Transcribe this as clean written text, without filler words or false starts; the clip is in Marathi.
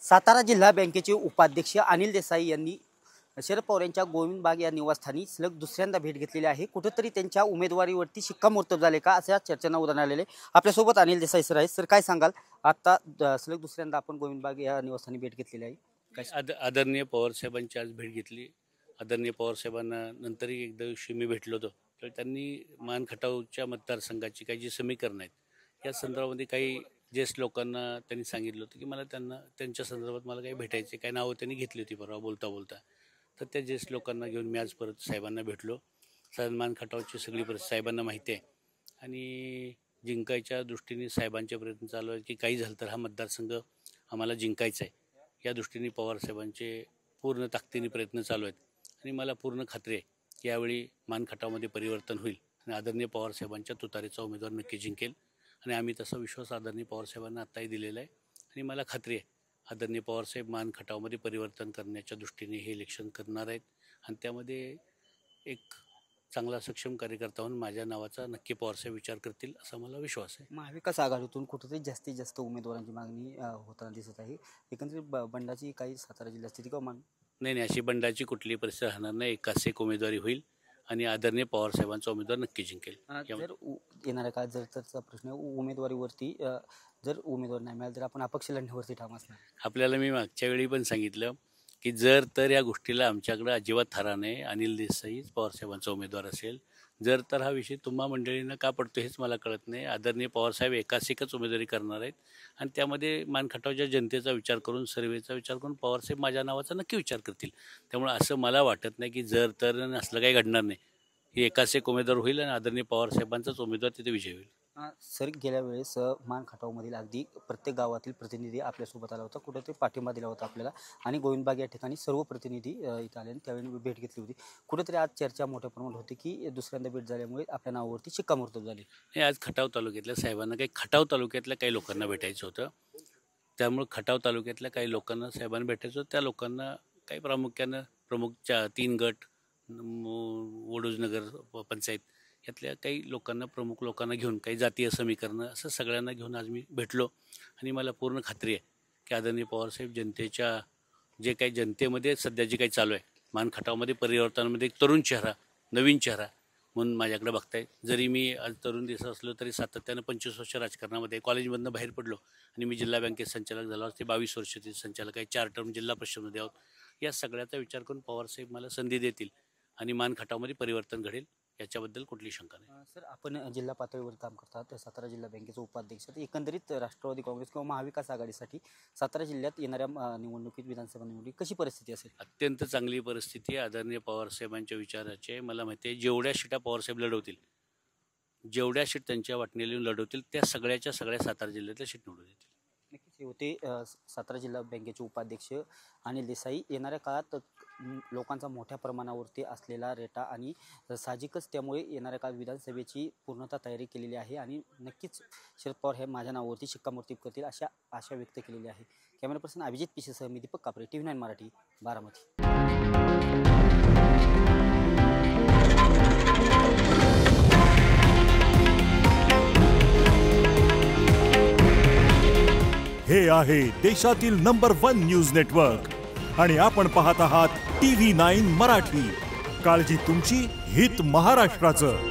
सातारा जिल्हा बँकेचे उपाध्यक्ष अनिल देसाई यांनी शरद पवार यांच्या गोविंद बाग या निवासस्थानी सलग दुसऱ्यांदा भेट घेतलेली आहे। कुठेतरी त्यांच्या उमेदवारीवरती शिक्कामोर्तब झाले का अशा चर्चांना उधाण आलेले। आपल्यासोबत अनिल देसाई सर आहेत। सर, काय सांगाल, आता सलग दुसऱ्यांदा आपण गोविंद बाग या निवासस्थानी भेट घेतलेली आहे, काय आदरणीय पवार साहेबांची आज भेट घेतली। आदरणीय पवार साहेबांना नंतरही एकदा दिवशी मी भेटलो होतो, तर त्यांनी मान खटावच्या मतदारसंघाची काही जी समीकरण आहेत या संदर्भामध्ये काही ज्येष्ठ लोकांना त्यांनी सांगितलं होतं की मला त्यांच्या संदर्भात मला काही भेटायचे, काही नावं त्यांनी घेतली होती परवा बोलता बोलता। तर त्या ज्येष्ठ लोकांना घेऊन मी आज परत साहेबांना भेटलो। मान खटावची सगळी परिस्थिती साहेबांना माहिती आहे आणि जिंकायच्या दृष्टीने साहेबांचे प्रयत्न चालू आहेत की काही झालं तर हा मतदारसंघ आम्हाला जिंकायचा आहे। या दृष्टीने पवार साहेबांचे पूर्ण ताकदीने प्रयत्न चालू आहेत आणि मला पूर्ण खात्री आहे की यावेळी मान खटावमध्ये परिवर्तन होईल आणि आदरणीय पवार साहेबांच्या तुतारीचा उमेदवार नक्की जिंकेल आणि आम्ही तसा विश्वास आदरणीय पवार साहेबांना आत्ताही दिलेला आहे आणि मला खात्री आहे आदरणीय पवारसाहेब मान खटावमध्ये परिवर्तन करण्याच्या दृष्टीने हे इलेक्शन करणार आहेत आणि त्यामध्ये एक चांगला सक्षम कार्यकर्ता म्हणून माझ्या नावाचा नक्की पवारसाहेब विचार करतील असा मला विश्वास आहे। महाविकास आघाडीतून कुठेतरी जास्तीत जास्त उमेदवारांची मागणी होताना दिसत आहे। एकंदरीत बंडाची काही सातारा जिल्ह्यात स्थिती किंवा नाही, अशी बंडाची कुठलीही परिस्थिती राहणार नाही। एकाच एक उमेदवारी होईल आणि आदरणीय पवार साहेबांचा उमेदवार नक्की जिंकेल। जर येणाऱ्या काळात जर त्याचा प्रश्न उमेदवारीवरती जर उमेदवार नाही मिळाला तर आपण अपक्ष लढण्यावरती ठाम असणार। आपल्याला मी मागच्या वेळी पण सांगितलं की जर तर या गोष्टीला आमच्याकडे अजिबात थारा नाही, अनिल देसाई पवारसाहेबांचा उमेदवार असेल, जर तर हा विषय तुम्हा मंडळींना का पडतो हेच मला कळत नाही। आदरणीय पवारसाहेब एकच उमेदवारी करणार आहेत आणि त्यामध्ये मानखटावच्या जनतेचा विचार करून, सर्वेचा विचार करून पवारसाहेब माझ्या नावाचा नक्की विचार करतील। त्यामुळे असं मला वाटत नाही की जर तर असलं काही घडणार नाही। ही एक उमेदवार होईल आणि आदरणीय पवारसाहेबांचाच उमेदवार तिथे विजय होईल। सर, गेल्या वेळेस मान खटावमधील अगदी प्रत्येक गावातील प्रतिनिधी आपल्यासोबत आला होता, कुठेतरी पाठिंबा दिला होता आपल्याला आणि गोविंदबाग या ठिकाणी सर्व प्रतिनिधी इथं आले आणि त्यावेळी भेट घेतली होती। कुठेतरी आज चर्चा मोठ्या प्रमाणात होती की दुसऱ्यांदा भेट झाल्यामुळे आपल्या नावावरती शिक्कामोर्तब झाली। हे आज खटाव तालुक्यातल्या साहेबांना खटाव तालुक्यातल्या काही लोकांना भेटायचं होतं, त्यामुळे खटाव तालुक्यातल्या काही लोकांना साहेबांना भेटायचं होतं। त्या लोकांना काही प्रामुख्यानं प्रमुख 3 गट, वडूजनगर पंचायत यातल्या काही लोकांना, प्रमुख लोकांना घेऊन काही जातीय समीकरणं असं सगळ्यांना घेऊन आज मी भेटलो आणि मला पूर्ण खात्री आहे की आदरणीय पवारसाहेब जनतेच्या जे काही जनतेमध्ये सध्या जे काही चालू आहे मान खटावमध्ये परिवर्तनामध्ये एक तरुण चेहरा, नवीन चेहरा म्हणून माझ्याकडे बघताय। जरी मी आज तरुण दिसत असलो तरी सातत्यानं 25 वर्ष राजकारणामध्ये कॉलेजमधनं बाहेर पडलो आणि मी जिल्हा बँकेत संचालक झालो, ते 22 वर्षाचे संचालक आहे, 4 टर्म जिल्हा परिषदेमध्ये आहोत। या सगळ्याचा विचार करून पवारसाहेब मला संधी देतील आणि मान खटावमध्ये परिवर्तन घडेल याच्याबद्दल कुठली शंका नाही। सर, आपण जिल्हा पातळीवर काम करतात, सातारा जिल्हा बँकेचे उपाध्यक्ष, एकंदरीत राष्ट्रवादी काँग्रेस किंवा महाविकास आघाडीसाठी सातारा जिल्ह्यात येणाऱ्या निवडणुकीत, विधानसभा निवडणुकीत कशी परिस्थिती असेल? अत्यंत चांगली परिस्थिती आहे आदरणीय पवारसाहेबांच्या विचाराचे। मला माहिती आहे जेवढ्या सीटा पवारसाहेब लढवतील, जेवढ्या सीट त्यांच्या वाटणीला लढवतील त्या सगळ्या सातारा जिल्ह्यातल्या सीट निवडून येतील। नक्कीच हे होते सातारा जिल्हा बँकेचे उपाध्यक्ष अनिल देसाई। येणाऱ्या काळात लोकांचा मोठ्या प्रमाणावरती असलेला रेटा आणि साहजिकच त्यामुळे येणाऱ्या काळात विधानसभेची पूर्णतः तयारी केलेली आहे आणि नक्कीच शरद पवार हे माझ्या नावावरती शिक्कामोर्तब करतील अशा आशा व्यक्त केलेली आहे। कॅमेरा पर्सन अभिजित पिशेसह मी दीपक कापरे, TV9 मराठी, बारामती। हे आहे देशातील नंबर 1 न्यूज नेटवर्क आणि आपण पाहत आहात TV9 मराठी। काळजी तुमची, हित महाराष्ट्राचं।